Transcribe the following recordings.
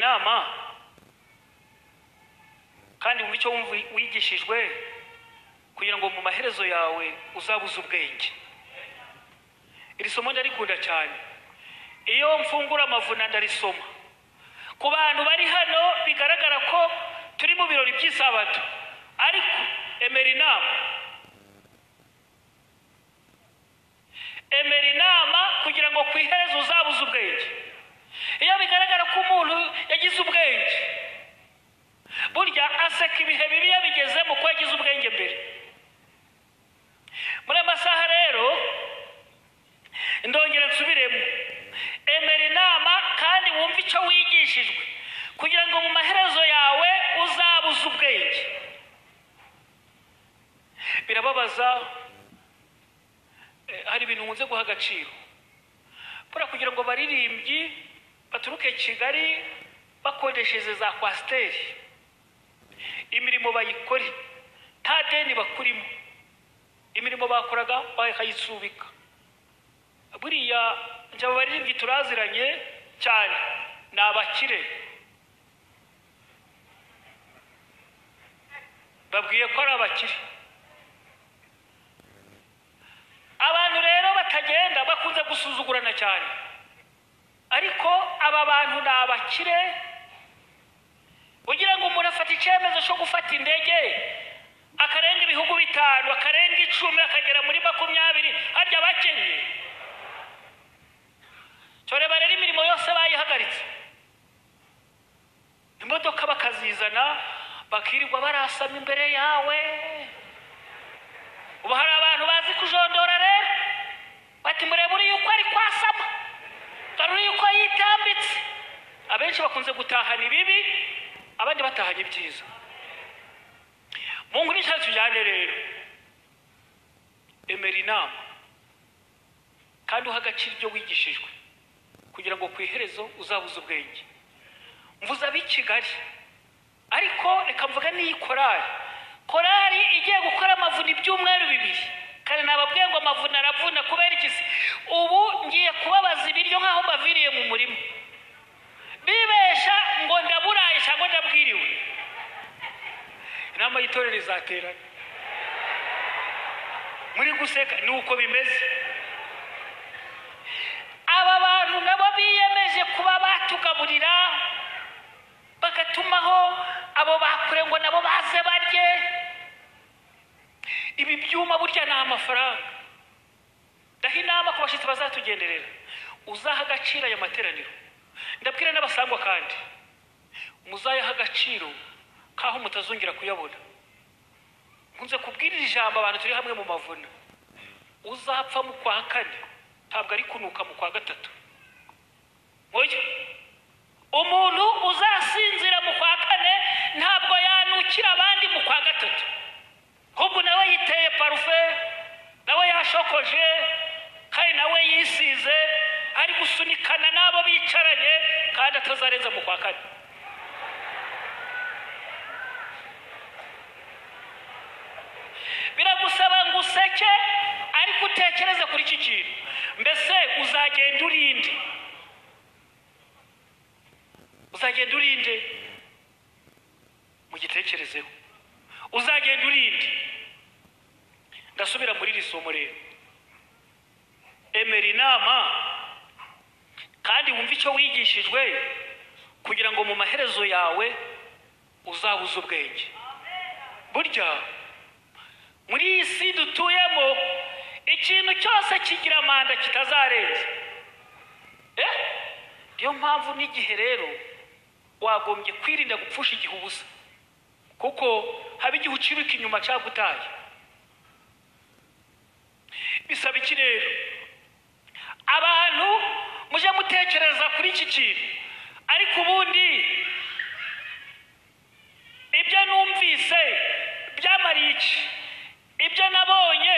inama kandi wumva icyo wigishijwe kugira ngo mu maherezo yawe uzabuze ubwenge. Iri somo ndarikunda cyane, iyo mfungura amavuna ndarisoma. Ku bantu bari hano bigaragara ko turi mu birori by'isabato, ariko emera inama kugira ngo ku iherezo uzabuze ubwenge. Iyo bigaragara ko umuntu yagize ubwenge, burya aseka ibihe bibi yabigeze mu ko yagize ubwenge mbere. Muri amasaha rero ndongera nsubiremo, emera inama kandi wumve icyo wigishijwe kugira ngo mu maherezo yawe uzabuze ubwenge. Birababaza, hari ibintu nkunze guha agaciro buriya kugira ngo baririmbyi baturuke Kigali bakodesheje za kwasiteri, imirimo bayikore nta deni bakurimo, imirimo bakoraga bakayisubika. Buriya njye abo baririmbyi turaziranye cyane, ni abakire, babwiye ko ari abakire. Abantu rero batagenda bakunze gusuzugurana cyane, ariko aba bantu ni abakire. Ugira ngo umuntu afata icyemezo cyo gufata indege akarenga ibihugu 5, akarenga 10, akagera muri 20, harya bakennye. Toreba rero imirimo yose bayihagaritse, imodoka bakazizana bakirirwa barasama imbere yawe. Ubu hari abantu bazi kujondora rero, bati murebe uri yuko ari kwasama, dore yuko yitambitse. Abenshi bakunze gutahana ibibi, abandi batahanye ibyiza. Mungu nisha tujyane rero, emera inama kandi uha agaciro ibyo wigishijwe kugira ngo ku iherezo uzabuze ubwenge. Mvuze ab'i Kigali, ariko reka mvuga n'iyi korari igiye gukora amavuna ibyumweru 2, kandi nababwiye ngo amavuna aravuna kubera ikisi. Ubu ngiye kubabaza ibiryo nk'aho mbaviriye mu murima, bibesha ngo ndaburaye cyangwa ndabwiriwe. Inama y'itorero izaterana, muri guseka ni uko bimeze. Aba bantu nabo biyemeje kuba batugaburira, bagatumaho abo bakure ngo nabo baze barye. Ibi byuma burya ni amafaranga. Ndaha inama ku bashitsi bazatugenderera, uzaha agaciro aya materaniro. Ndabwira n'abasangwa kandi muzayaha agaciro kaho mutazongera kuyabona. Nkunze kubwirira ijambo abantu turi hamwe mu mavuna, uzapfa mu kwa 4 ntabwo ari kunuka mu kwa 3. Oya, umuntu uzasinzira mu kwa 4 ntabwo yanukira abandi mu kwa 3. Ahubwo nawe yiteye parufe, nawe yashokoje, kandi nawe yisize, ari gusunikana nabo bicaranye, kandi atazarenza mu kwa 4. Biragusaba ngo useke, ariko utekereze kuri iki kintu. Mbese uzagenda urinde? Uzagenda urinde? Mugitekerezeho. Uzagenda urinde? Ndasubira muri iri somo rero, emera inama kandi wumve icyo wigishijwe kugira ngo mu maherezo yawe uzabuze ubwenge. Burya muri iyi si dutuyemo, ikintu cyose kigira manda kitazarenza. Niyo mpamvu n'igihe rero wagombye kwirinda gupfusha igihe ubusa, kuko haba igihe uciruka inyuma cyagutaye. Bisaba iki rero? Abantu muje mutekereza kuri iki kintu, ariko ubundi ibyo numvise byamariye iki? Ibyo nabonye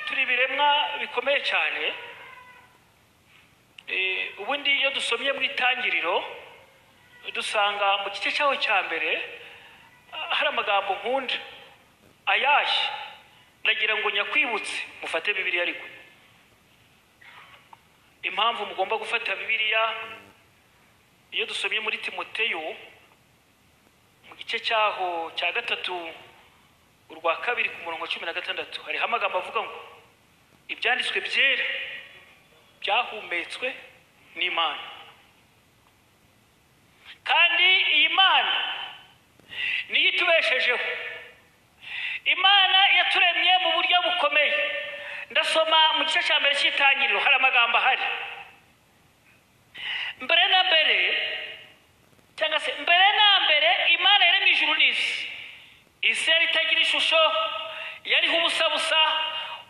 turi biremwa bikomeye cyane. Ubundi iyo dusomye mu Itangiriro dusanga mu gice cyaho cya mbere hari amagambo nkunda ayahe. Nagira ngo nyakwibutse mufate Bibiliya, ariko impamvu mugomba gufata Bibiliya iyo dusomye muri Timoteyo mu gice cyaho cya 3 urwa 2 ku murongo 16 hari amagambo avuga ngo ibyanditswe byera byahumetswe n'Imana, kandi iyi Mana niyo itubeshejeho. Imana yaturemye mu buryo bukomeye. Ndasoma mu gice cya mbere cy'itangiriro, hari amagambo ahari. Mbere na mbere, cyangwa se mbere na mbere, Imana yaremye ijuru n'isi. Isi yari itagira ishusho, yariho ubusabusa,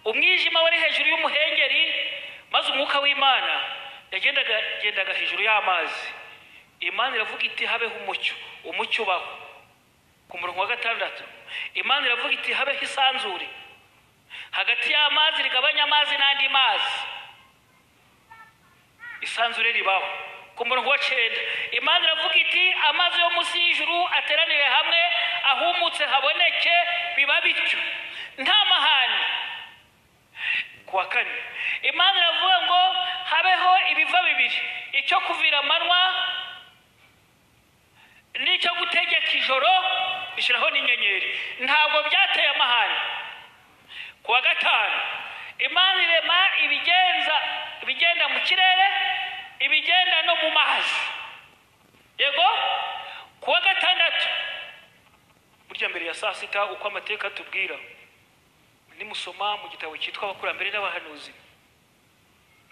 umwijima wari hejuru y'umuhengeri, maze umwuka w'Imana yagendaga hejuru y'amazi. Imana iravuga iti habeho umucyo, umucyo ubaho. Ku murongo wa 6 Imana iravuga iti habeho isanzure hagati y'amazi rigabanya amazi n'andi mazi, isanzure ribaho. Ku murongo wa 9 Imana iravuga iti amazi yo munsi y'ijuru ateranire hamwe, ahumutse haboneke, biba bityo nta mahane. Ku wa 4 Imana iravuga ngo habeho ibiva bibiri, icyo kuvira amanwa n'icyo gutegeka ijoro, ishyiraho n'inyenyeri. Ntabwo byateye amahane. Ku wa 5 Imana irema ibigenda mu kirere, ibigenda no mu mazi. Yego. Ku wa 6 burya mbere ya saa sita, uko amateka tubwira, nimusoma mu gitabo cyitwa Abakurambere n'Abahanuzi,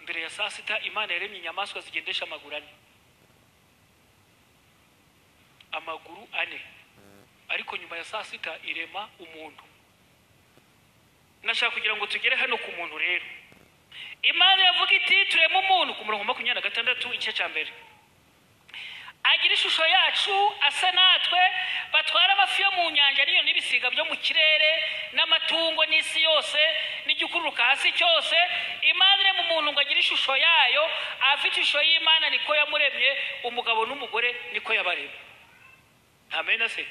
mbere ya saa sita Imana yaremye inyamaswa zigendesha amaguru ane, ariko nyuma ya saa sita irema umuntu. Nashaka kugira ngo tugere hano ku muntu rero. Imana yavuga iti turema umuntu, ku murongo 26 igice cya mbere, agira ishusho yacu, asa natwe, batwara amafi yo mu nyanja n'iyo n'ibisiga byo mu kirere n'amatungo n'isi yose n'igikururuka hasi cyose. Imana irema umuntu ngo agire ishusho yayo, afite ishusho y'Imana niko yamuremye, umugabo n'umugore niko yabaremye. Amen se.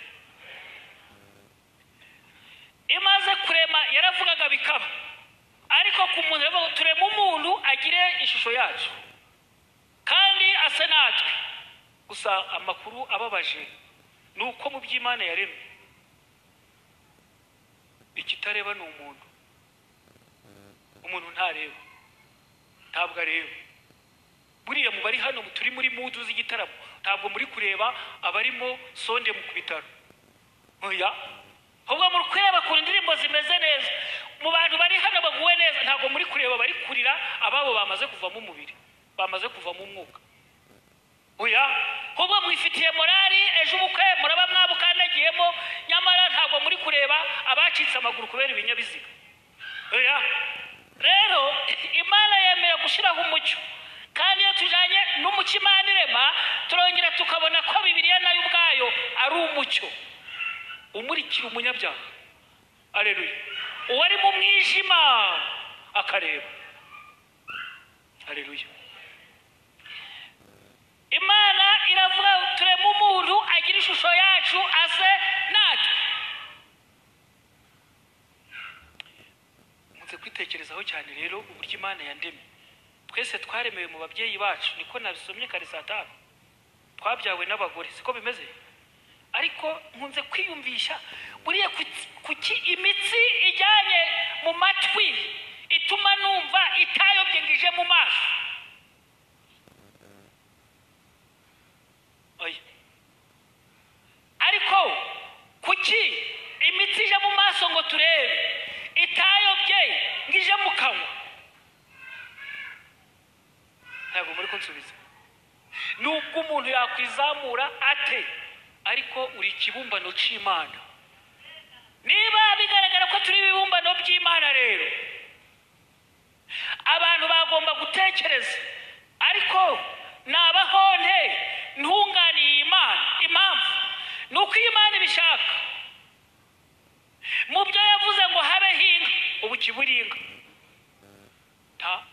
Imaze kurema yaravugaga bikaba, ariko ku muntu turema umuntu agire ishusho yacu kandi asa natwe. Gusa amakuru ababaje nuko mu by'Imana yaremye ikitareba ni umuntu. Umuntu ntareba, ntabwo areba. Buriya mu bari hano turi muri mudu z'igitaramo, ntabwo muri kureba abarimo sonde mu kubitaro. Oya, ahubwo muri kureba ku ndirimbo zimeze neza. Mu bantu bari hano baguwe neza, ntabwo muri kureba bari kurira ababo bamaze kuva mu mubiri, bamaze kuva mu mwuka. Oya, ahubwo mwifitiye morali, ejo ubukwe muraba mwabukandagiyemo, nyamara ntabwo muri kureba abacitse amaguru kubera ibinyabiziga. Oya, rero Imana yemera gushyiraho umucyo, kandi iyo tujanye n'umucyo Imana irema, turongera tukabona ko Bibiliya nayo ubwayo ari umucyo umurikira umunyabyaha. Haleluya. Uwari mu mwijima akareba. Haleluya. Imana iravuga turema umuntu agira ishusho yacu, ase natwe. Muze kwitekerezaho cyane rero uburyo Imana yandemye. Twese twaremewe mu babyeyi bacu, niko nabisomye kare saa 5. Twabyawe n'abagore, siko bimeze. Ariko nkunze kwiyumvisha buriya kuki imitsi ijyanye mu matwi ituma numva itayobye ngije mu maso. Oya, ariko kuki imitsi ije mu maso ngo turebe itayobye ngije mu kanwa? Ntabwo muri kunsubiza. Nubwo umuntu yakwizamura ate, ariko uri ikibumbano cy'Imana. Niba bigaragara ko turi ibibumbano by'Imana, rero abantu bagomba gutekereza, ariko nabahonte ntunganiye Imana. Impamvu nuko Imana ibishaka. Mu byo yavuze ngo habeho inka, ubu kiburinga.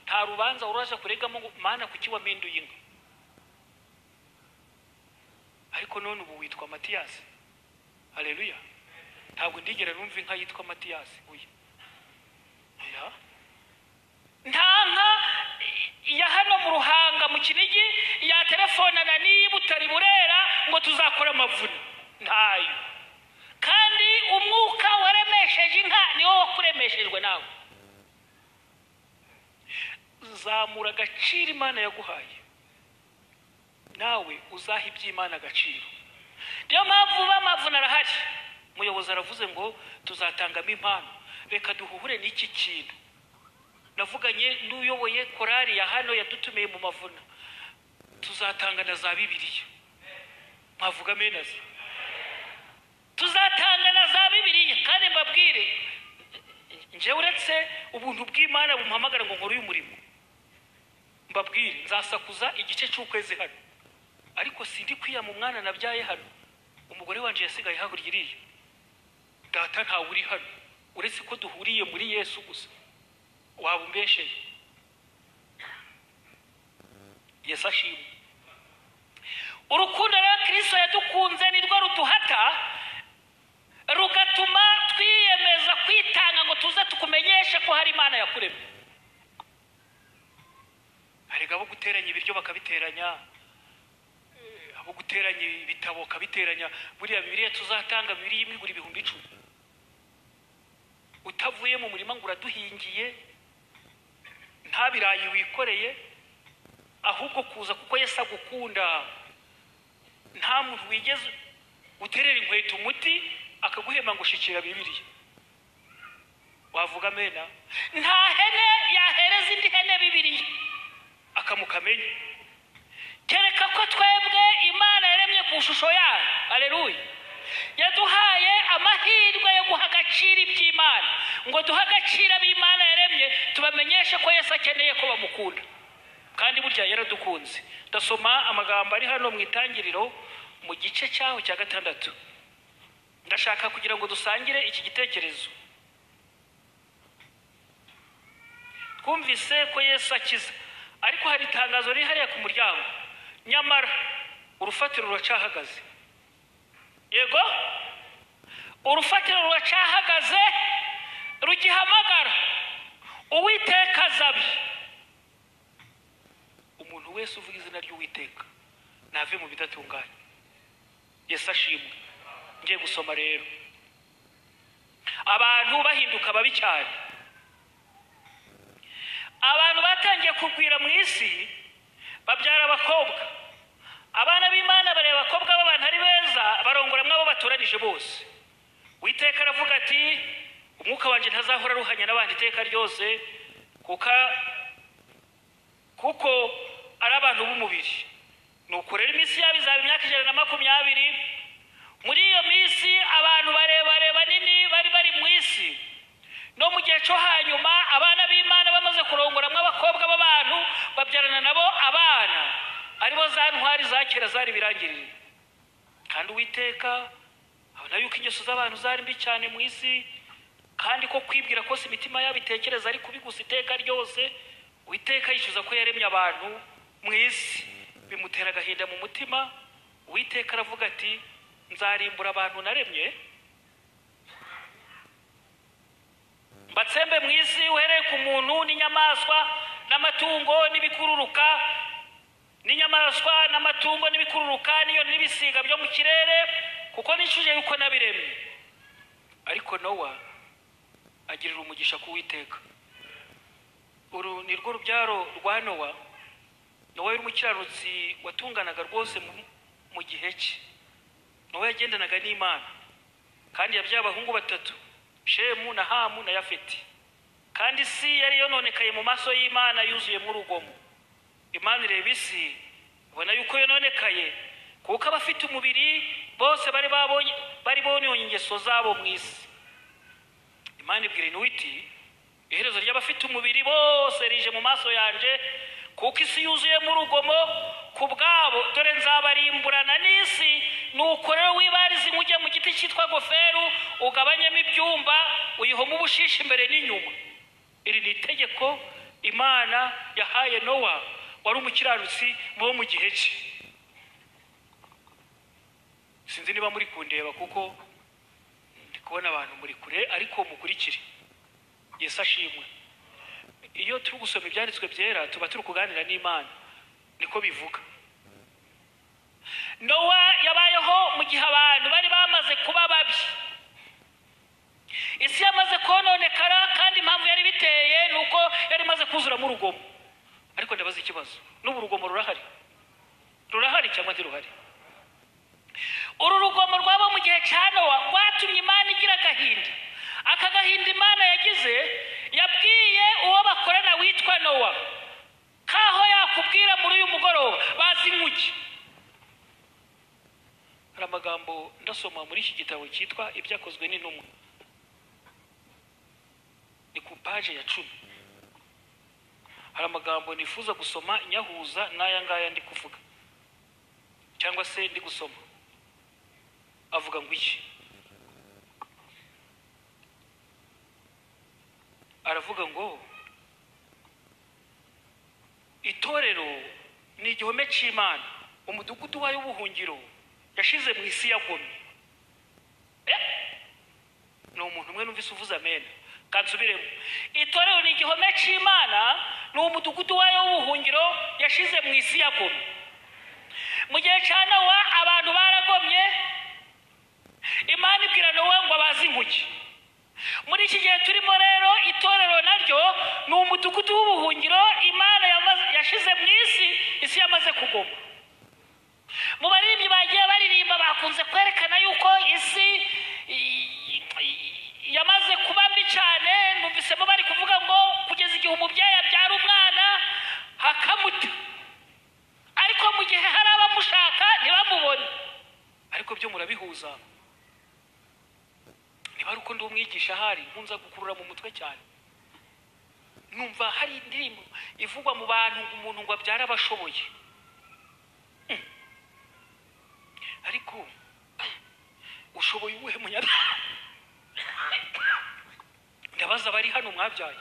Nta rubanza uraje kuregamo ngo Mana kuki waminduye inka. Ariko none ubu witwa Matiyasi. Haleluya. Ntabwo ndigera numva inka yitwa Matiyasi. Oya. Nta nka ya hano mu Ruhanga mu Kinigi ya telefonana n'iyi Butari Burera ngo tuzakora amavuna, ntayo. Kandi umwuka waremesheje inka niwo wakuremeshejwe nawe. Zamura agaciro Imana yaguhaye, nawe uzaha iby'Imana agaciro. Niyo mpamvu b'amavuna arahari. Umuyobozi aravuze ngo tuzatangamo impano, reka duhuhure n'iki kintu. Navuganye n'uyoboye korari ya hano yadutumiye mu mavuna, tuzatanga na za Bibiliya. Mwavuga menaza, tuzatanga na za Bibiliya. Kandi mbabwire, nje uretse ubuntu bw'Imana bumpamagara ngo nkore uyu murimo, mbabwire nzasakuza igice cy'ukwezi hano, ariko sindi kwiyama umwana nabyaye hano. Umugore wanje yasigaye hakurya iriya, data ntawe uri hano uretse ko duhuriye muri Yesu gusa. Waba umbesheye? Yesu ashimwe. Urukundo rwa Kristo yadukunze nirwo ruduhata, rugatuma twiyemeza kwitanga ngo tuze tukumenyeshe ko hari Imana yakuremye. Harega abo guteranya ibiryo bakabiteranya, abo guteranya ibitabo bakabiteranya. Buriya Bibiliya tuzatanga Bibiliya imwe igura 10,000. Utavuye mu murima ngo uraduhingiye, nta birayi wikoreye, ahubwo kuza kuko Yesu agukunda. Nta muntu wigeze uterera inkweto umuti akaguhema ngo shikira Bibiliya. Wavuga amena? Nta hene yahereza indi hene Bibiliya akamukamenya. Kereka ko twebwe Imana yaremye ku shusho yayo. Haleluya. Yaduhaye amahirwe yo guha agaciro iby'Imana, ngo duha agaciro ab'Imana yaremye, tubamenyeshe ko Yesu akeneye ko bamukunda. Kandi burya yaradukunze. Ndasoma amagambo ari hano mu Itangiriro mu gice cyaho cya 6. Ndashaka kugira ngo dusangire iki gitekerezo. Twumvise ko Yesu akiza, ariko hari itangazo riri hariya ku muryango. Nyamara urufatiro ruracahagaze. Yego, urufatiro ruracahagaze, rugihamagara Uwiteka azabe. Umuntu wese uvuga izina ry'Uwiteka nave mu bidatunganye. Yesu ashimwe. Ngiye gusoma rero. Abantu bahinduka babi cyane. Abantu batangiye kugwira mu isi, babyara abakobwa. Abana b'Imana bareba abakobwa b'abantu ari beza, barongora mwabo batoranije bose. Uwiteka aravuga ati, umwuka wanje ntazahora ruhanya n'abandi iteka ryose, kuko ari abantu b'umubiri. Nuko rero iminsi yabo izaba imyaka 120. Muri iyo minsi abantu barebare banini bari mu isi. No mu gihe cyo hanyuma abana b'Imana bamaze kurongoramwe abakobwa b'abantu, babyarana nabo abana, aribo za ntwari za kera zari birangirire. Kandi Uwiteka abona yuko ingeso z'abantu zari mbi cyane mu isi, kandi ko kwibwira ko imitima yabo itekereza ari kubigusa iteka ryose. Uwiteka yishuza ko yaremye abantu mu isi, bimutera agahinda mu mutima. Uwiteka aravuga ati, nzarimbura abantu naremye, mbatsembe mu isi uhereye ku muntu n'inyamaswa n'amatungo n'ibikururuka, n'inyamaswa n'amatungo n'ibikururuka n'iyo n'ibisiga byo mu kirere, kuko nishuje yuko nabiremye. Ariko Nowa agirira umugisha ku Uwiteka. Uru ni rwo rubyaro rwa Nowa. Nowa yari umukiranutsi watunganaga rwose mu gihe cye. Nowa yagendanaga n'Imana, kandi yabyaye abahungu 3, Shemu na Hamu na Yafeti. Kandi isi yari yononekaye mu maso y'Imana, yuzuyemo urugomo. Imana ireba isi, ibona yuko yononekaye, kuko abafite umubiri bose bari bonye ingeso zabo mu isi. Imana ibwira Nowa iti, iherezo ry'abafite umubiri bose rije mu maso yanje, kuko isi yuzuyemo urugomo ku bwabo, dore nzabarimburana n'isi. Nuko rero wibarize inkuge mu giti cyitwa goferu, ugabanyemo ibyumba, uyihoma ubushishi imbere n'inyuma. Iri ni itegeko Imana yahaye Nowa, wari umukiranutsi mu gihe cye. Sinzi niba muri kundeba kuko ndi kubona abantu muri kure, ariko mukurikire. Yesu ashimwe. iyo turi gusoma ibyanditswe byera tuba turi kuganira n'Imana, niko bivuga. Nowa yabayeho mu gihe abantu bari bamaze kuba babi, isi yamaze kononekara, kandi impamvu yari biteye nuko yari maze kuzura mu rugomo. Ariko ndabaza ikibazo, n'ubu urugomo rurahari cyangwa ntiruhari? Uru rugomo rwabo mu gihe cya Nowa rwatumye Imana igira agahinda. Aka gahinda Imana yagize, yabwiye uwo bakorana witwa Nowa, kaho yakubwira muri uyu mugoroba bazi inkuki. Hari amagambo ndasoma muri iki gitabo cyitwa Ibyakozwe n'Intumwa, ni ku page ya 10. Hari amagambo nifuza gusoma nyahuza n'aya ngaya ndi kuvuga, cyangwa se ndi gusoma. Avuga ngo iki? Aravuga ngo itorero ni igihome cy'Imana, umudugudu wayo w'ubuhungiro yashize mu isi yagomye. No umuntu umwe numvise uvuza amen. Kansubiremo. Itorero ni igihome cy'Imana, no umudugudu wayo w'ubuhungiro yashize mu isi yagomye. Mu gihe cya Nowa abantu baragomye, Imana ibwira Nowa ngo abazi inkuki. Muri iki gihe turimo rero, itorero naryo ni umudugudu w'ubuhungiro Imana yashize mu isi yamaze kugoma. Mu baririmbyi bagiye baririmba bakunze kwerekana yuko isi yamaze kuba mbi cyane. Numvisemo bari kuvuga ngo kugeza igihe umubyeyi abyara umwana hakamuta, ariko mu gihe hari abamushaka ntibamubone. Ariko byo murabihuza? Niba ari uko ndi umwigisha hari nkunza gukurura mu mutwe cyane, numva hari indirimbo ivugwa mu bantu umuntu ngo abyara abashoboye. Ariko ushoboye ubuhe munyabyaha? Ndabaza bari hano mwabyaye,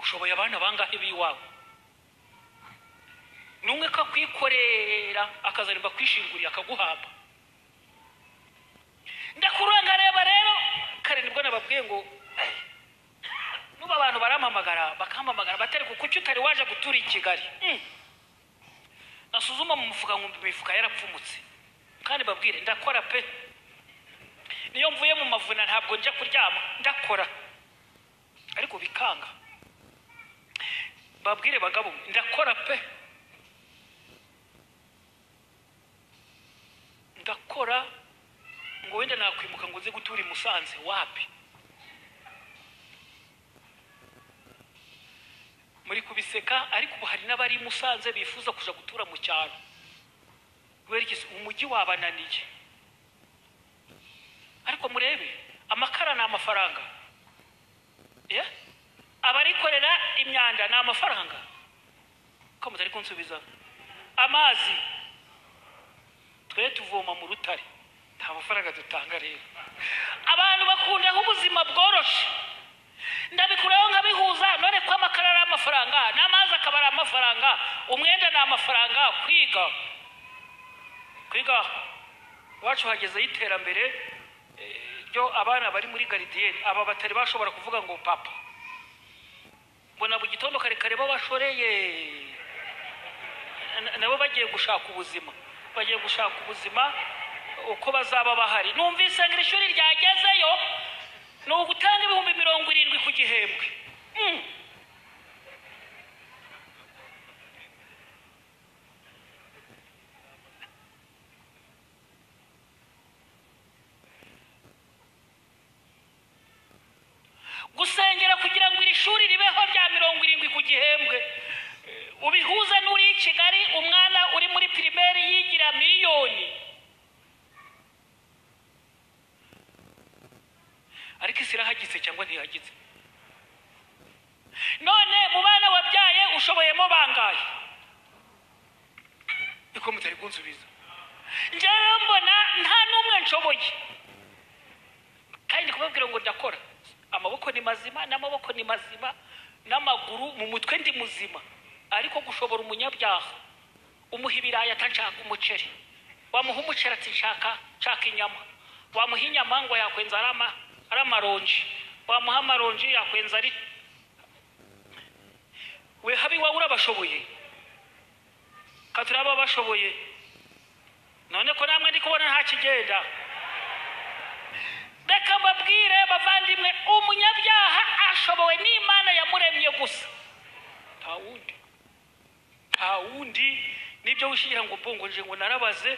ushoboye abana bangahe biwawe? Numwe ko kwikorera akazarimba kwishingurira akaguhamba. Ndakuranga reba rero, kare nibwo nababwiye ngo nuba abantu barampamagara bakampamagara batari kuki utari waje gutura i Kigali. Nasuzuma mu mufuka nkumva imifuka yarapfumutse, kandi babwire ndakora pe. Niyo mvuye mu mavuna ntabwo njya kuryama, ndakora. Ariko bikanga. Babwire bagabo ndakora pe, ndakora. Ngo wenda nakwimuka ngo nze gutura i Musanze, wapi? Muri kubiseka, ariko ubu hari n'abari i Musanze bifuza kuja gutura mu cyaro. Kubera iki? Umujyi wabananiye. Ariko murebe, amakara ni amafaranga. Abarikorera imyanda ni amafaranga. Ko mutari kunsubiza? Amazi twe tuvoma mu rutare, nta mafaranga dutanga rero. Abantu bakunda ubuzima bworoshe, ndabikuraho nkabihuza. None ko amakara ari amafaranga, n'amazi akaba ari amafaranga, umwenda ni amafaranga, kwiga wacu hageze iterambere ryo abana bari muri garidiyeri aba batari bashobora kuvuga ngo papa. Mbona mu gitondo kare kare babashoreye, nabo bagiye gushaka ubuzima, uko bazaba bahari. Numvise ngo ishuri ryagezeyo ni ugutanga 70,000 ku gihembwe. Gusengera kugira ngo iri shuri ribeho rya 70 ku gihembwe, ubihuza n'uri i Kigali umwana uri muri primaire yigira miliyoni. Ariko isirahagitse cyangwa ntihagitse? None mu bana wabyaye ushoboyemo bangaye? Niko mutari kunsubiza. Njyewe mbona nta n'umwe nshoboye, kandi kubabwira ngo ndakora. Amaboko ni mazima, n'amaboko ni mazima, n'amaguru mu mutwe ndi muzima. Ariko gushobora umunyabyaha, umuha ibirayi atanshaka umuceri, wamuha umuceri ati nshaka inyama, wamuha inyama ngo yakwenza ari amaronji, wamuha amaronji yakwenza ari we habi wawe urabashoboye katuraba bashoboye none ko namwe ndi kubona nta kigenda reka mbabwire bavandimwe umunyabyaha ashobowe n'Imana yamuremye gusa nta wundi nibyo wishira ngo mbongo nje ngo narabaze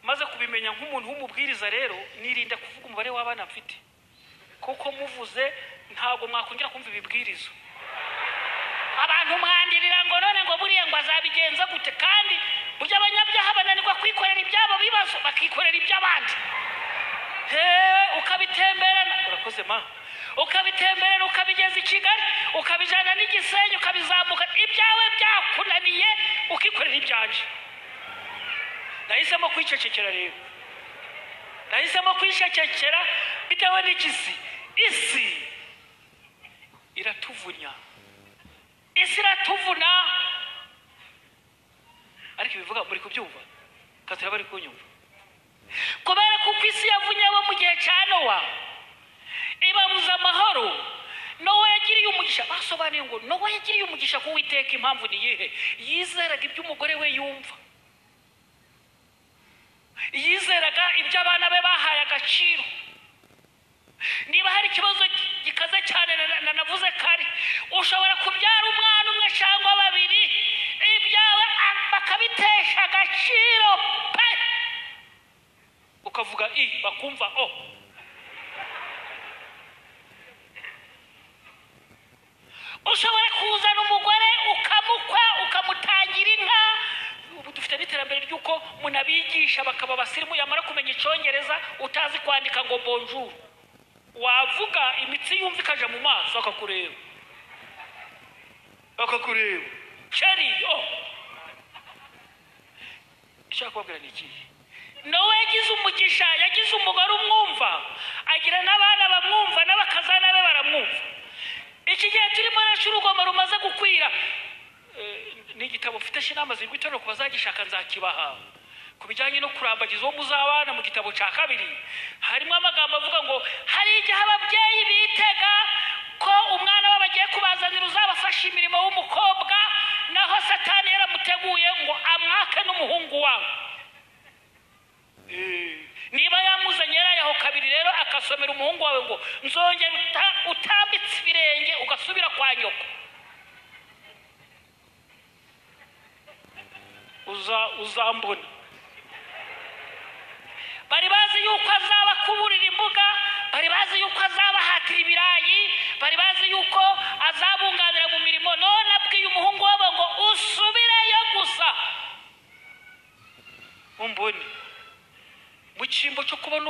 maze kubimenya nk'umuntu w'umubwiriza rero nirinda kuvuga umubare w'abana mfite kuko muvuze ntago mwakongera kumva ibibwirizo abantu mwandirira ngo none ngo buriye ngo azabigenza gute kandi burya abanyabyaha bananirwa kwikorera ibyabo bibazo bakikorera iby'abandi ukabitemberana urakoze ma ukabitemberana ukabigeza i Kigali ukabijana n'Igisenyi ukabizamuka ibyawe byakunaniye ukikorera ibyanje nahisemo kwicecekera rero nahisemo kwicecekera bitewe n'ikisi isi iratuvunya isi iratuvuna ariko bivuga muri kubyumva katura bari kunyumva kubera kuko isi yavunye abo mu gihe cya Nowa ibabuza amahoro Nowa yagiriye umugisha basobanuye ngo Nowa yagiriye umugisha ku Uwiteka impamvu ni yihe yizeraga ibyo umugore we yumva yizeraga ibyo abana be bahaye agaciro niba hari ikibazo gikaze cyane navuze kare ushobora kubyara umwana umwe cyangwa babiri ibyawe bakabitesha agaciro pe ukavuga bakumva ushobora kuzana umugore ukamukwa ukamutangira inka ubu dufite n'iterambere ry'uko munabigisha bakaba basirimu yamara kumenya Icyongereza utazi kwandika ngo bonjour wavuga imitsi yumva ikaja mu maso akakureba sheri ishaka kubabwira ni iki Nowa yagize umugisha yagize umugore umwumva agira n'abana bamwumva n'abakazana be baramwumva iki gihe turimo n'urugomero rumaze gukwira ni igitabo mfite shinama zirwi tono kubazagishaka nzakibaha kubijyanye no kurambagiza uwo muzabana mu gitabo cya kabiri harimo amagambo avuga ngo hari igihe ababyeyi bitega ko umwana we bagiye kubazanira uzabafasha imirimo w'umukobwa naho Satani yaramuteguye ngo amwake n'umuhungu wawe niba yamuzanye yarayaho kabiri rero akasomera umuhungu wawe ngo nzongera utambitse ibirenge ugasubira kwa nyoko uzambona bari bazi yuko azaba kuburira imbuga bari bazi yuko azabahatira ibirayi bari bazi yuko azabunganira mu mirimo none abwiye umuhungu wabo ngo usubireyo gusa umbone mu cyimbo cyo kubona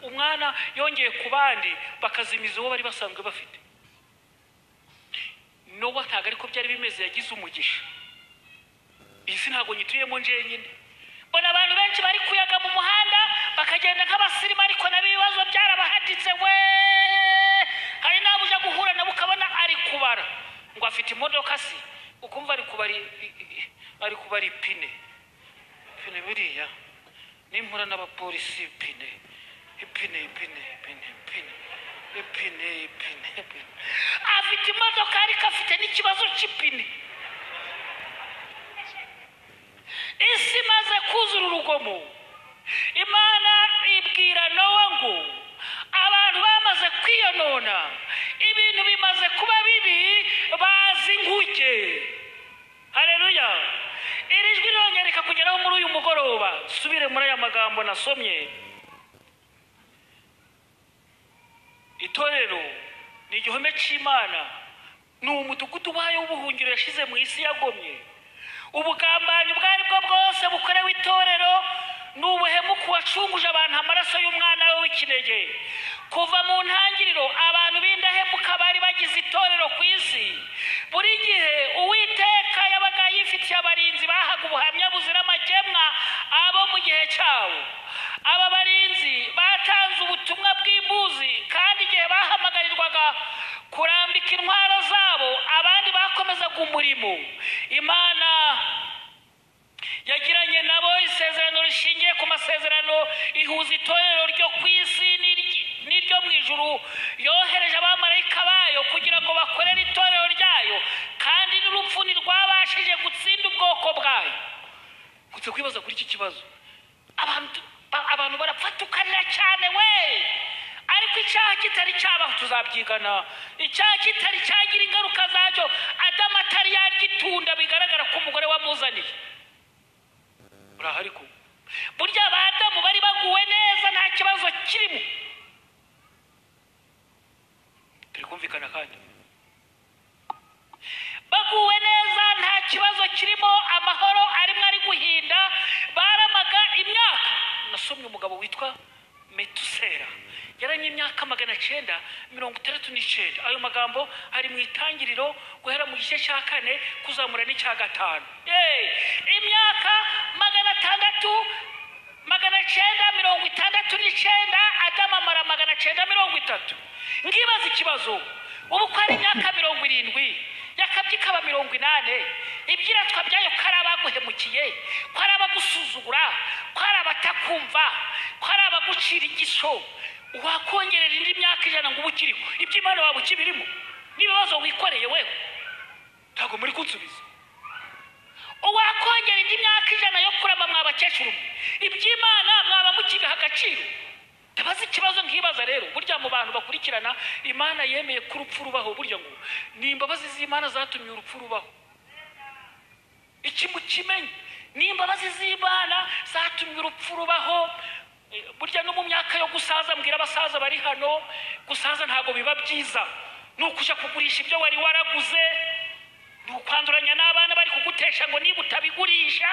umwana yongeye ku bandi bakazimiza uwo bari basanzwe bafite Nowa ntabwo ariko byari bimeze yagize umugisha isi ntabwo nyituyemo njenyine bona abantu benshi bari kuyaga mu muhanda bakagenda nk'abasirimu ariko nabibazo byarabahaditse we hari nabuja guhura nabo ukabona ari kubara ngo afite imodoka si ukumva ari kubara ipine biriya nimpura n'abapolisi ipine afite imodoka ariko afite n'ikibazo cy'ipine isi maze kuzura urugomo Imana ibwira Nowa ngo abantu bamaze kwiyonona ibintu bimaze kuba bibi bazi inkuge haleluya iri jwi rongera kugeraho muri uyu mugoroba subire muri aya magambo nasomye itorero ni igihome cy'Imana ni umudugudu wayo w'ubuhungiro yashize mu isi yagomye ubugambanyi bwari bwo bwose bukorewe itorero n'ubuhemuku wacunguje abantu amaraso y'umwana we w'ikinege kuva mu ntangiriro abantu b'indahemuka bari bagize itorero ku isi buri gihe Uwiteka yabaga yifitiye abarinzi bahaga ubuhamya buzira amakemwa abo mu gihe cyawo aba barinzi batanze ubutumwa bw'imbuzi kandi igihe bahamagarirwaga kurambika intwaro zabo abandi bakomezaga umurimo Imana yagiranye nabo isezerano rishingiye ku masezerano ihuza itorero ryo ku isi n'iryo mu ijuru yohereje abamarayika bayo kugira ngo bakorere itorero ryayo kandi kandi urupfu ntirwabashije gutsinda ubwoko bwayo. Kutse kwibaza kuri iki kibazo, abantu barapfatukanira cyane we, ariko icyaha kitari cyabaho tuzabyigana. Icyaha kitari cyagira ingaruka zacyo, Adamu atari yargitunda bigaragara ko umugore wamuzaniye. Urahari ko burya Adamu bari baguwe neza, nta kibazo kirimo. Turi kumvikana kandi baguwe neza, nta kibazo kirimo, amahoro arimo ari guhinda. Baramaga imyaka. Nasomye umugabo witwa Metusela, yaranye imyaka 969. Ayo magambo ari mu Itangiriro guhera mu gice cya 4 kuzamura n'icya 5. Imyaka 969, Adamu amara 930. Ngibaza ikibazo, ubu ko ari imyaka 70, yakabye ikaba 80, ibyiratwa byayo karabaguhemukiye, kwarabagusuzugura, kwarabatakumva, kwarabagucira igisho, wakongerera indi myaka 100 ngo ubukiriho iby'Imana waba ukibirimo. Nibazo wikoreye wewe ntago muri kunsubiza. Wakongera indi myaka 100 yo kurama mwabakecuru, iby'Imana mwaba mukibiha agaciro. Tabaza ikibazo nkibaza rero, burya mu bantu bakurikirana Imana yemeye ko urupfu rubaho, burya ngo ni imbabazi z'Imana zatumye urupfu rubaho. Iki mukimenye, ni imbabazi z'Imana zatumye urupfu rubaho. Burya no mu myaka yo gusaza, mbwira abasaza bari hano, gusaza ntago biba byiza. Nukuja kugurisha ibyo wari waraguze, nukwanduranya n'abana bari kugutesha ngo niba utabigurisha.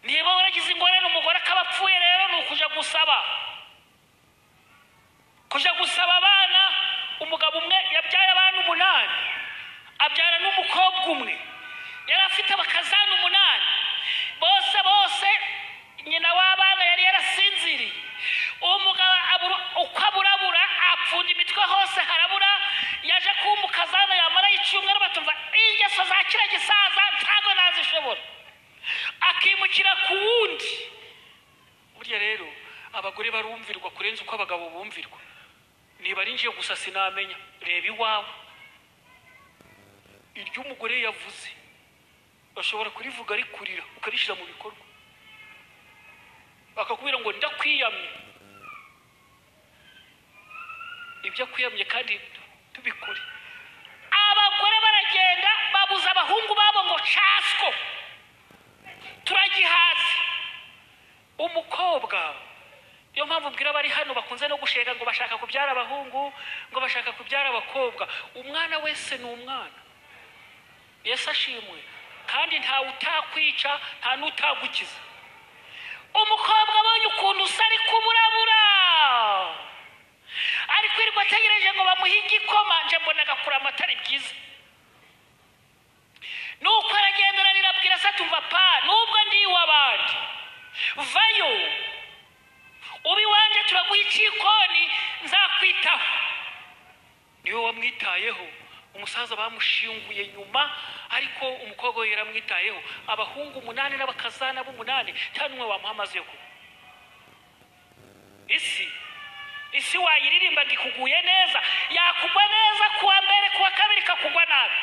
Niba waragize ingorane umugore akabapfuye, rero nukuja gusaba. Kuja gusaba abana. Umugabo umwe yabyaye abana 8, abyara n'umukobwa umwe, yari afite abakazana 8. Bose nyina w'abana yari yarasinziriye. Umugabo ukaburabura, apfunda imitwe hose harabura. Yaje kumukazana yamara icyumweru, batumva ingeso za kira gisaza ntago nazishobora, akimukira ku wundi. Burya rero abagore barumvirwa kurenza uko abagabo bumvirwa. Niba arinjiye gusa sinamenya, reba iwawe iryo umugore yavuze, bashobora kurivuga ari kurira ukarishira mu bikorwa, bakakubwira ngo ndakwiyamye. Ibyo akwiyamye kandi tubikore. Abagore baragenda babuza abahungu babo ngo casko turagihaze. Umukobwa yo mpamvu mbwira bari hano bakunze no gushega ngo bashaka kubyara abahungu, ngo bashaka kubyara abakobwa. Umwana wese ni umwana, Yesu ashimwe, kandi nta utakwica, nta n'utagukiza. Umukobwa abonye ukuntu usari kuburabura, ari kwirirwa ategereje ngo bamuhe igikoma, nje mbona agakura amatari byiza. Nuko aragenda arabwira se, tumva pa, nubwo ndi iw'abandi, vayo ubi wanje turaguha ikikoni nzakwitaho. Niwe wamwitayeho. Umusaza bamushinguye nyuma, ariko umukobwa we yaramwitayeho. Abahungu 8 n'abakazana b'8, nta numwe wamuhamaze ko. Isi wayiririmba ngikuguye neza, yakugwa neza kuwa mbere, kuwa kabiri kakugwa nabi.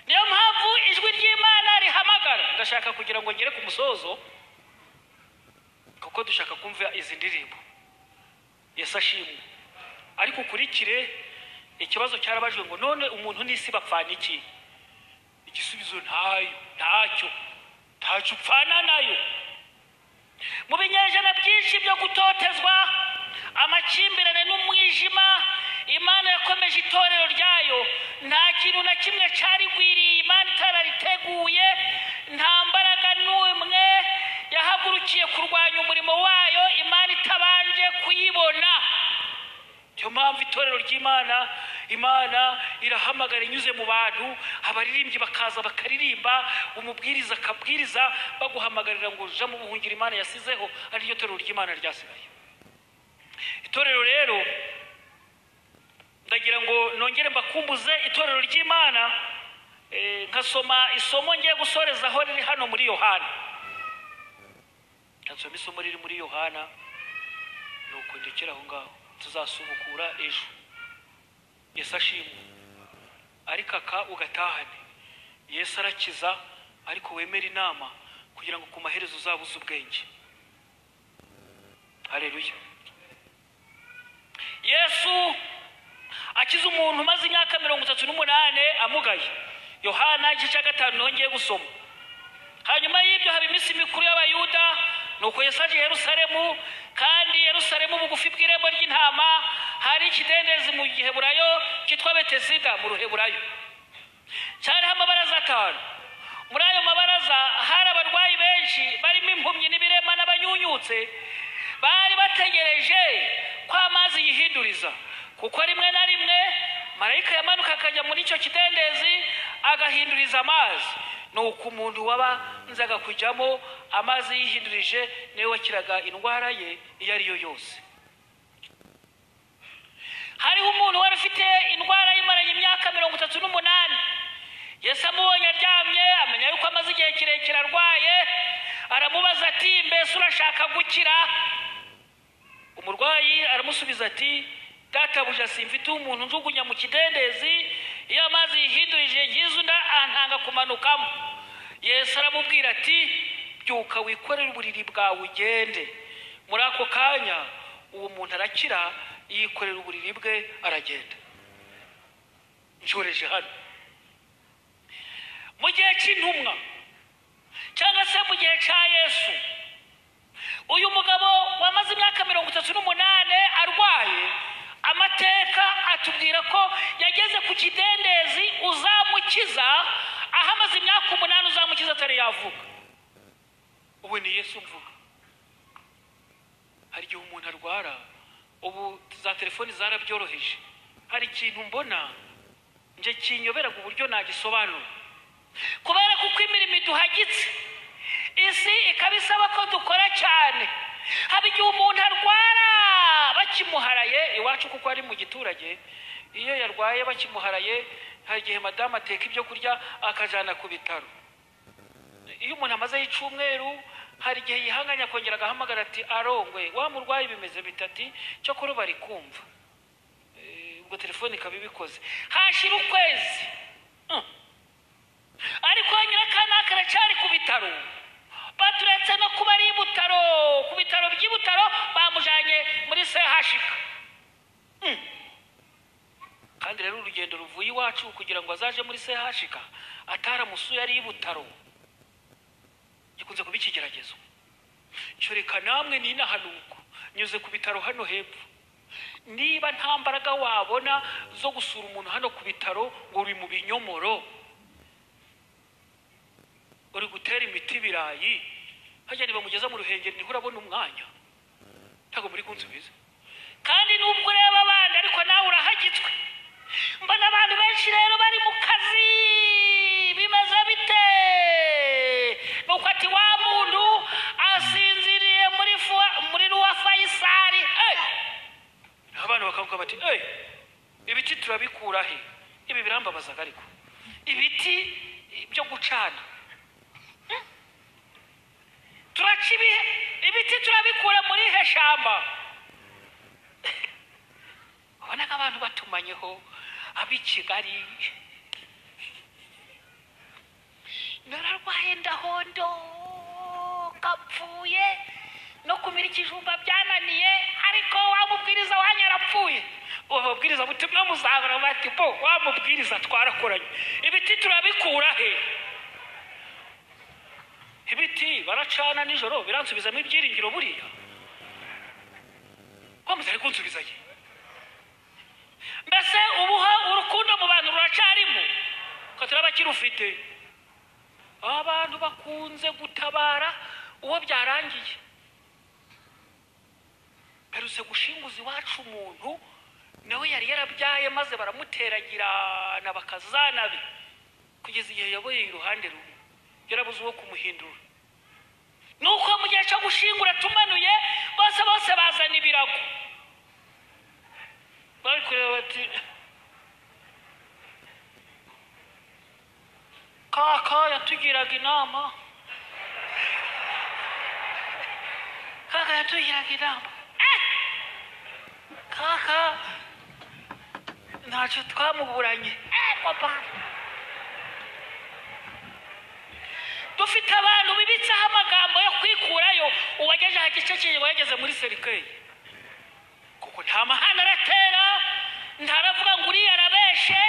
Niyo mpamvu ijwi ry'Imana rihamagara. Ndashaka kugira ngo ngere ku musozo, kuko dushaka kumva izi ndirimbo. Yesu ashimwe. Ariko kurikire ikibazo cyarabajwe ngo none umuntu n'isi bapfana iki? Igisubizo ntacyo upfana nayo. Mu binyejana byinshi byo gutotezwa, amakimbirane n'umwijima, Imana yakomeje itorero ryayo. Nta kintu na kimwe cyarigwiriye Imana itarariteguye. Nta mbaraga n'umwe yahagurukiye kurwanya umurimo wayo Imana itabanje kuyibona. Cyo mpamvu itorero ry'Imana, Imana irahamagara inyuze mu bantu, abaririmbyi bakaza bakaririmba, umubwiriza akabwiriza, baguhamagarira ngo uja mu buhungiro Imana yasizeho, ari ryo torero ry'Imana ryasigaye. Itorero rero ndagira ngo nongere mbakumbuze itorero ry'Imana. Nkasoma isomo ngiye gusorezaho riri hano muri Yohana. Nkasoma isomo riri muri Yohana, nuko ndekera aho ngaho, tuzasubukura ejo. Yesu ashimwe. ariko aka ugatahane. Yesu arakiza ariko wemera inama kugira ngo ku maherezo uzabuze ubwenge. Haleluya. Yesu akiza umuntu maze imyaka 38 amugaye. Yohana igice cya 5 nongeye gusoma. Hanyuma y'ibyo haba iminsi mikuru y'abayuda, nuko Yesu aje Yerusalemu, kandi Yerusalemu bugufi bw'irembo ry'intama hari ikidendezi mu Giheburayo cyitwa Betesida mu Ruheburayo. Cyari amabaraza 5. Muri ayo mabaraza hari abarwayi benshi barimo impumyi n'ibirema n'abanyunyutse, bari bategereje ko amazi yihinduriza, kuko rimwe na rimwe marayika yamanuka akajya muri icyo kidendezi agahinduriza amazi. Nuko umuntu wabanzaga kujyamo amazi yihindurije niwe wakiraga indwara ye iyo ari yo yose. Hariho umuntu wari ufite indwara yimaranye imyaka 38. Yesu amubonye aryamye, amenya yuko amaze igihe kirekire arwaye, aramubaza ati, mbese urashaka gukira? Umurwayi aramusubiza ati, databuja, simfite umuntu njugunya mu kidendezi, iyo amazi yihindurije ngize undi antanga kumanukamo. Yesu aramubwira ati, byuka wikorere uburiri bwawe ugende. Muri ako kanya uwo muntu arakira, yikorera uburiri bwe aragenda. Njoreje hano mu gihe cy'intumwa cyangwa se mu gihe cya Yesu, uyu mugabo wamaze imyaka 38 arwaye, amateka atubwira ko yageze ku kidendezi uzamukiza, aho amaze imyaka 8 uzamukiza atari yavuga. Ubu ni Yesu mvuga. Hari igihe umuntu arwara, ubu za telefoni zarabyoroheje, hari ikintu mbona nje kinyoberaga uburyo nagisobanura, kubera kuko imirimo iduhagitse, isi ikabisaba ko dukora cyane. Haba igihe umuntu arwara bakimuharaye iwacu, kuko ari mu giturage, iyo yarwaye bakimuharaye, hari igihe madamu ateka ibyo kurya akajana ku bitaro. Iyo umuntu amaze y'icumweru, hari igihe yihanganya akongera agahamagara ati, arongwe wa murwayi bimeze bitati cyo kuri bari kumva. Ubwo telefone ikabibikoze, hashira ukwezi, ariko nyirakana karacyari ku bitaro. Baturetse no kuba ari ibutaro, ku bitaro by'ibutaro bamujanye muri CHK. Kandi rero urugendo ruvuye iwacu kugira ngo azaje muri CHK ataramusuye ari ibutaro, gikunze kuba ikigeragezo. Cyoreka namwe ni nahanuko nyuze ku bitaro hano hepfo, niba nta mbaraga wabona zo gusura umuntu hano ku bitaro ngo uri mu binyomoro, uri gutera imiti birayi, hajya niba mugeza mu Ruhengeri niho urabona umwanya, ntago muri kunsubiza. Kandi nubwo ureba abandi ariko nawe urahagitswe. Mbona abantu benshi rero bari mu kazi, bimaze bite? Nuko ati wa muntu asinziriye muri ruwa Faisali. Abantu bakavuga bati, ibiti turabikura he? Ibi birambabazaga ariko. Ibiti byo gucana turacibihe, ibiti turabikura muri heshamba. Ubona ko abantu batumanyeho abi Kigali. Nararwaye ndahondo kapfuye, no kumira ikijumba byananiye, ariko wamubwiriza wanyarapfuye. Ubabwiriza butumwa muzahora bati, bo wamubwiriza twarakoranye. Ibiti turabikura he? Ibiti baracana nijoro biransubizamo ibyiringiro buriya. Wamuzari kunsubizaye. Mbese ubuha urukundo mu bantu ruracarimo, ko turabakira ufite. Abantu bakunze gutabara uwo byarangiye. Peruse gushinguza iwacu umuntu nawe yari yarabyaye maze baramuteragira na bakazana be, kugeza igihe yaboye iruhande rumwe, yarabuze uwo kumuhindura. Nuko mu gihe cyo gushingura tumanuye, bose bazana ibirago. Bari kureba bati, kaka yatugiraga inama, kaka yatugiraga inama. Kaka ntacyo twamuburanye. dufite abantu bibitseho amagambo yo kwikurayo uwageje aha gice cy'inyuma yageze muri serikeye kuko nta mahana aratera, ntaravuga ngo uriya arabeshe,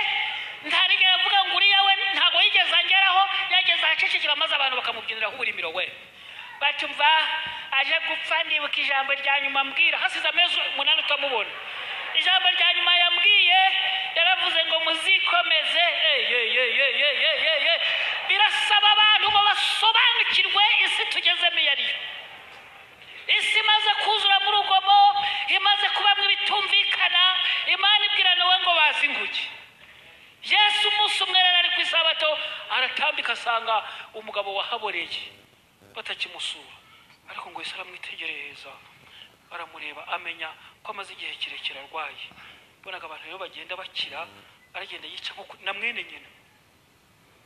ntarigera avuga ngo uriya we ntago yigeze angeraho, yageze ahacecekera maze abantu bakamubyiniraho uburimiro we batumva aje gupfa. Ndibuka ijambo rya nyuma mbwira hasize amezi 8 utamubona. Ijambo rya nyuma yambwiye yaravuze ngo muzikomeze. Birasaba abantu ngo basobanukirwe isi tugezemo yariyo. Isi maze kuzura mu rugomo, imaze kubamwe bitumvikana, Imana ibwira Nowa ngo bazinguke. Yesu umunsi umwe ari ku isabato aratambika asanga umugabo wahaboreye batakimusura, ariko ngo Yesu aramwitegereza aramureba amenya ko amaze igihe kirekire arwaye. Bonaga abantu rero bagenda bakira, aragenda yica nko na mwene nyina.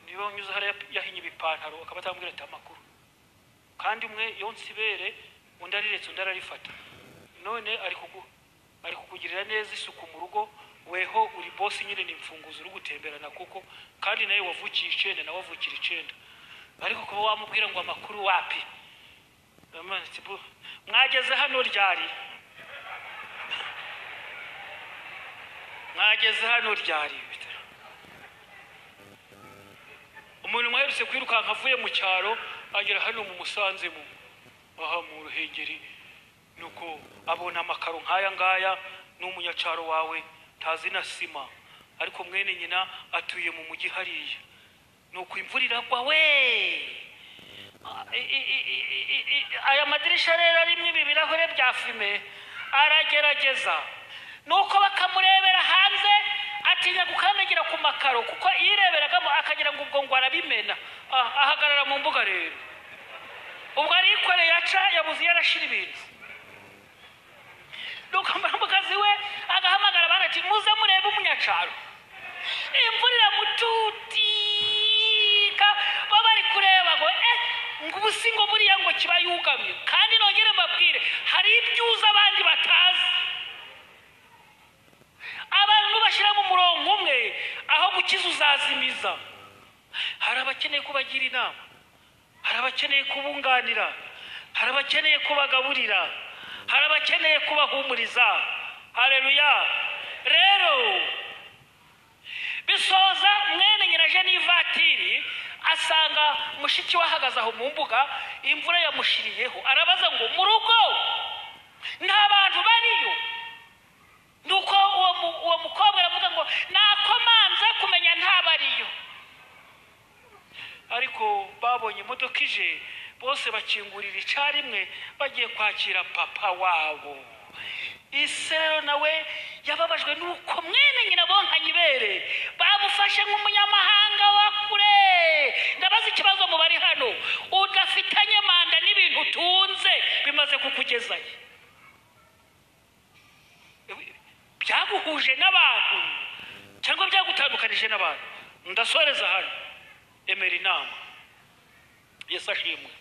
Niba unyuze hari yahinye ibipantaro akaba atambwira ati amakuru, kandi umwe yonse ibere undi ariretse undi ararifata. None ari kukugirira neza isuku mu rugo, weho uri boss nyine ni mfunguzo uri gutemberana kuko kandi nawe wavukiye 9 na wavukira 9, ariko kuba wamubwira ngo amakuru wapi. Mwageze hano ryari? Mwageze hano ryari? Umuntu mwaherutse kwirukanka avuye mu cyaro agera hano mu Musanze mu Ruhengeri, nuko abona amakaro nkaya ngaya n'umunyacaro wawe tazi na sima, ariko mwene nyina atuye mu mujyi hariya. Nuko imvura iragwa we, aya madirisha rero arimo ibi birahure bya fime, aragerageza nuko bakamurebera hanze atinya gukandagira ku makaro kuko yireberagamo akagira ngo ubwo ngo arabimena. Ahagarara mu mbuga rero, ubwo ari ikore yaca yabuze yarashira ibintu. Nuko umukazi we agahamagara abana ati muze murebe umunyacaro. Imvura iramututika bari kureba ngo ngo ubusingo buriya ngo kiba yugamye. Kandi nongere mbabwire hari ibyuza abandi batazi. Abantu bashyira mu murongo umwe aho gukiza uzazimiza. Hari abakeneye kubagira inama, hari abakeneye kubunganira, hari abakeneye kubagaburira, hari abakeneye kubahumuriza. Haleluya. Rero bisoza mwene nyina je n'ivatiri asanga mushiki wahagaze aho mu mbuga, imvura yamushiriyeho. Arabaza ngo mu rugo nta bantu bariyo? Nuko uwo mukobwa aravuga ngo nakomanze kumenya nta bariyo. Ariko babonye imodoka ije bose bakingurira icarimwe bagiye kwakira papa wabo. Isero nawe yababajwe nuko mwene nyina bonkanye ibere bamufashe nk'umunyamahanga wa kure. Ndabaza ikibazo mu bari hano, udafitanye manda n'ibintu utunze bimaze kukugezayo, byaguhuje n'abantu cyangwa byagutandukanije n'abantu? Ndasoreza hano, emera inama. Yesu ashimwe.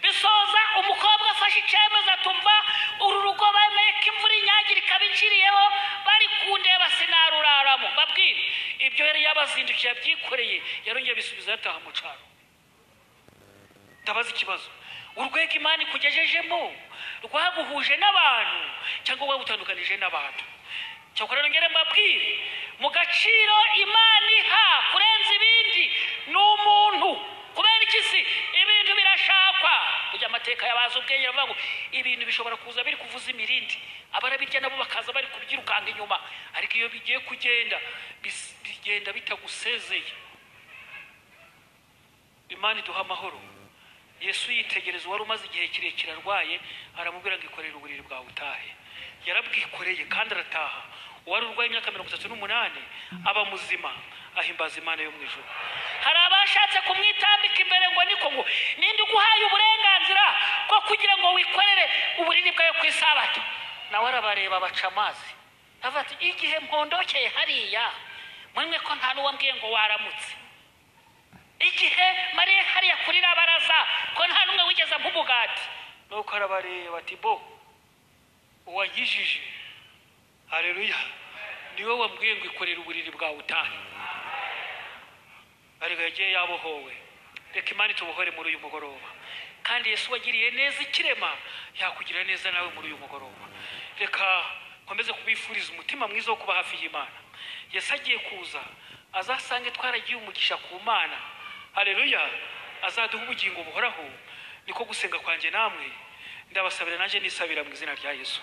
Bisoza umukobwa afashe icyemezo atumva uru rugo bemeye ko imvura inyagira ikabiciriyeho, bari kundeba sinaruraramo. Babwire ibyo yari yabazindukiye byikoreye yarongeye bisubiza yataha mu cyaro. Ndabaza ikibazo, urwego Imana ikugejejemo rwaguhuje n'abantu cyangwa wagutandukanije n'abantu? Cyakora nongere mbabwire mu gaciro Imana iha kurenza ibindi n'umuntu. Kubera iki si ibintu birashakwa? Ujya amateka yabaza ubwenge avuga ngo ibintu bishobora kuza biri kuvuza imirindi, abarabirya nabo bakaza bari kubyirukanga inyuma, ariko iyo bigiye kugenda bigenda bitagusezeye. Imana iduha amahoro. Yesu yitegereza wari umaze igihe kirekire arwaye, aramubwira ngo ikorere uburiri bwawe utahe. Yarabwikoreye kandi arataha. Uwari urwaye imyaka 38 aba muzima, ahimbaza Imana yo mu ijuru. Hari abashatse kumwitambika imbere ngo niko ngo ninde uguhaye uburenganzira ko kugira ngo wikorere uburiri bwawe ku isabato? Nawe arabareba baca amazi avati igihe mpondokeye hariya mwemwe ko nta n'uwambwiye ngo waramutse. Igihe Mariya hariya kuri rabaraza ko nta n'umwe wigeze mpumugati. Nuko arabareba ati bo uwagijije. Haleluya. Niwe wambwiye ngo ikorere uburiri bwawe utahe. ariko yagiye yabohowe. Reka Imana itubohore muri uyu mugoroba, kandi Yesu wagiriye neza ikirema yakugira neza nawe muri uyu mugoroba. Reka nkomeze kubifuriza umutima mwiza wo kuba hafi y'Imana. Yesu agiye kuza azasange twaragiye umugisha ku Mana. Haleluya. Azaduha ubugingo buhoraho. Niko gusenga kwanjye namwe ndabasabira, nanjye nisabira mu izina rya Yesu.